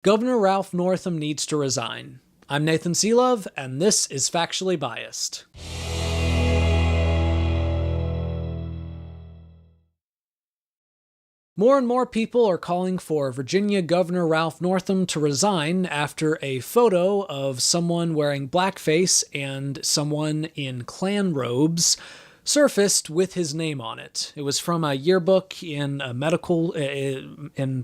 Governor Ralph Northam needs to resign. I'm Nathan Seelove, and this is Factually Biased. More and more people are calling for Virginia Governor Ralph Northam to resign after a photo of someone wearing blackface and someone in Klan robes surfaced with his name on it. It was from a yearbook in a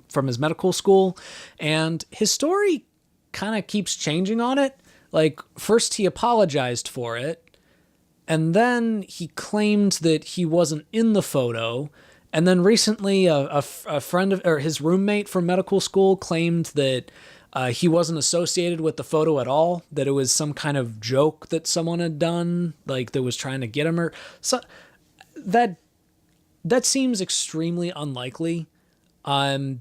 from his medical school, and his story kind of keeps changing on it. Like, first he apologized for it, and then he claimed that he wasn't in the photo. And then recently, a friend of, or his roommate from medical school claimed that he wasn't associated with the photo at all, that it was some kind of joke that someone had done, like that was trying to get him, or so. That seems extremely unlikely. And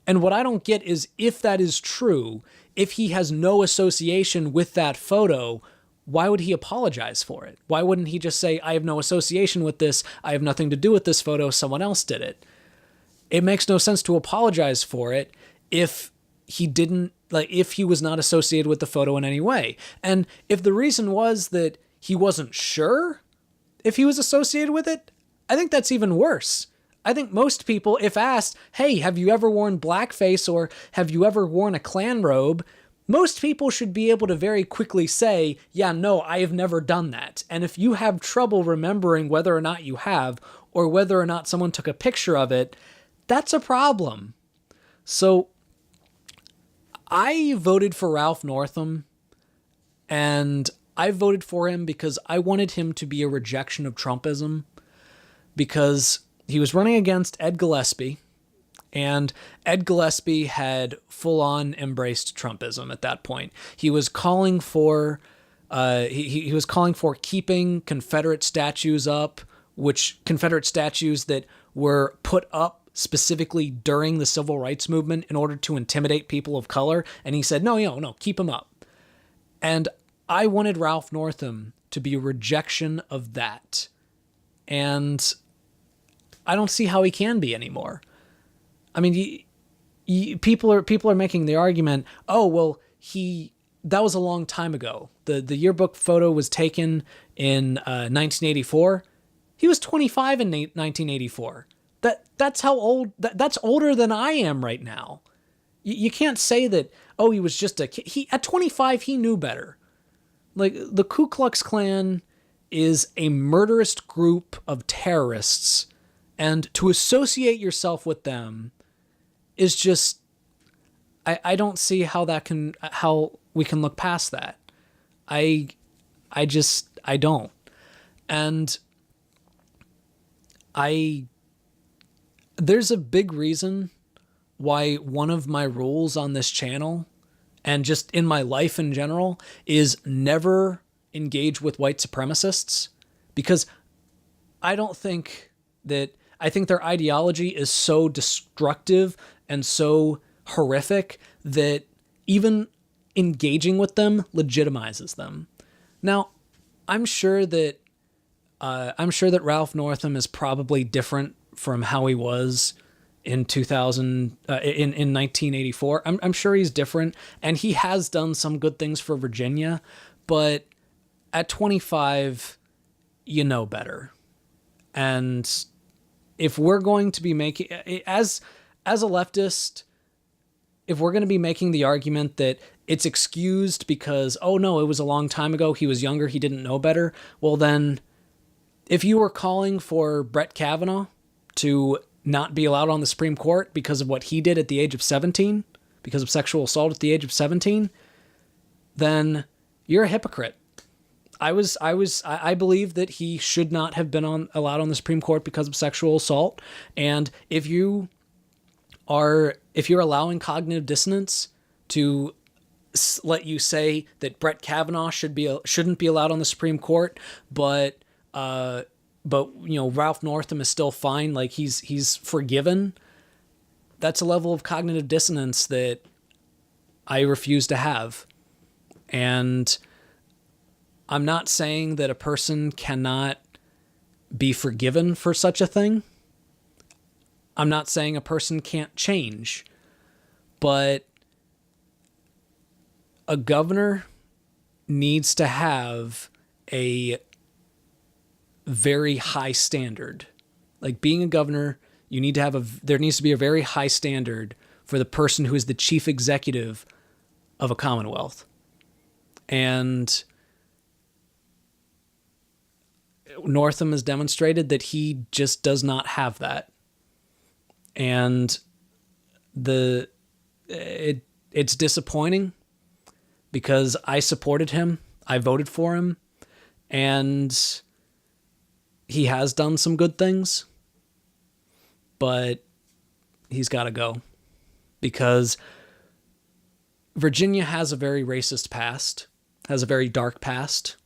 what I don't get is, if that is true, if he has no association with that photo, why would he apologize for it? Why wouldn't he just say, I have no association with this, I have nothing to do with this photo, someone else did it? It makes no sense to apologize for it if he didn't, like, if he was not associated with the photo in any way. And if the reason was that he wasn't sure if he was associated with it, I think that's even worse. I think most people, if asked, hey, have you ever worn blackface or have you ever worn a Klan robe? Most people should be able to very quickly say, yeah, no, I have never done that. And if you have trouble remembering whether or not you have, or whether or not someone took a picture of it, that's a problem. So I voted for Ralph Northam, and I voted for him because I wanted him to be a rejection of Trumpism, because he was running against Ed Gillespie, and Ed Gillespie had full-on embraced Trumpism at that point. He was calling for he was calling for keeping Confederate statues up, which Confederate statues that were put up specifically during the Civil Rights Movement in order to intimidate people of color. And he said, no, keep them up. And I wanted Ralph Northam to be a rejection of that. And I don't see how he can be anymore. I mean, people are making the argument, oh, well, that was a long time ago. The yearbook photo was taken in 1984. He was 25 in 1984. That's how old, that's older than I am right now. You can't say that, oh, he was just a kid. At 25, he knew better. Like, the Ku Klux Klan is a murderous group of terrorists, and to associate yourself with them is just, I don't see how we can look past that. I don't. And there's a big reason why one of my rules on this channel, and just in my life in general, is never engage with white supremacists, because I think their ideology is so destructive and so horrific that even engaging with them legitimizes them. Now, I'm sure that Ralph Northam is probably different from how he was in 1984. I'm sure he's different, and he has done some good things for Virginia, but at 25, you know better. And if we're going to be making, as a leftist, if we're going to be making the argument that it's excused because, oh no, it was a long time ago, he was younger, he didn't know better, well then, if you were calling for Brett Kavanaugh to not be allowed on the Supreme Court because of what he did at the age of 17, because of sexual assault at the age of 17, then you're a hypocrite. I believe that he should not have been allowed on the Supreme Court because of sexual assault. And if you're allowing cognitive dissonance to let you say that Brett Kavanaugh shouldn't be allowed on the Supreme Court, but Ralph Northam is still fine, like he's forgiven, that's a level of cognitive dissonance that I refuse to have. And I'm not saying that a person cannot be forgiven for such a thing. I'm not saying a person can't change, but a governor needs to have a very high standard. Like being a governor, you need to have there needs to be a very high standard for the person who is the chief executive of a commonwealth. And Northam has demonstrated that he just does not have that. And it's disappointing because I supported him. I voted for him. And he has done some good things. But he's got to go. Because Virginia has a very racist past, has a very dark past.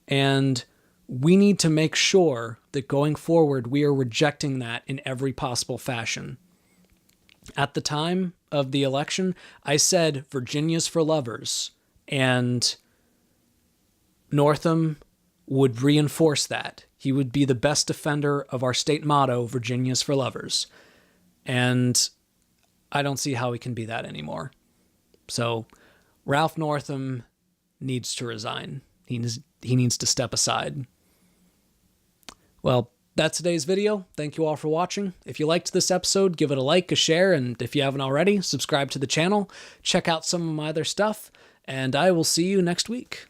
And we need to make sure that going forward, we are rejecting that in every possible fashion. At the time of the election, I said Virginia's for lovers, and Northam would reinforce that. He would be the best defender of our state motto, Virginia's for lovers. And I don't see how he can be that anymore. So Ralph Northam needs to resign. He needs to step aside. Well, that's today's video. Thank you all for watching. If you liked this episode, give it a like, a share, and if you haven't already, subscribe to the channel. Check out some of my other stuff, and I will see you next week.